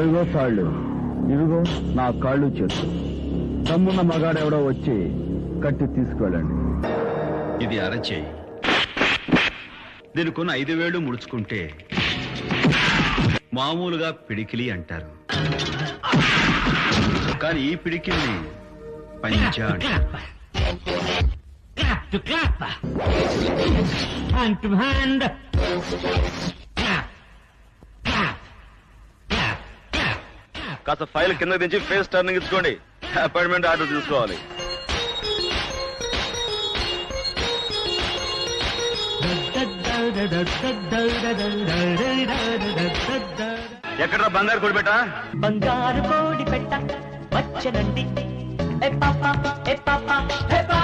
అదిగో కాళ్ళు, ఇదిగో నా కాళ్ళు చేస్తూ తమ్మున్న మగాడెవడో వచ్చి కట్టి తీసుకెళ్ళండి. ఇది అరచేయి. దీనికున్న 5 వేళ్లు ముడుచుకుంటే మామూలుగా పిడికిలి అంటారు, కానీ ఈ పిడికిల్ని పంజా అంటారు. Clap to clap. Hand to hand. Clap. Clap. Clap. Clap. కాస్త ఫైల్ కింద దించి ఫేస్ టర్నింగ్ ఇచ్చుకోండి. అపాయింట్మెంట్ ఆర్డర్ తీసుకోవాలి. ఎక్కడ్రా బంగారు కోడి పెట్ట? బంగారు కోడి పెట్ట వచ్చనండి. ఏ పాప ఏ పాప ఏ పాప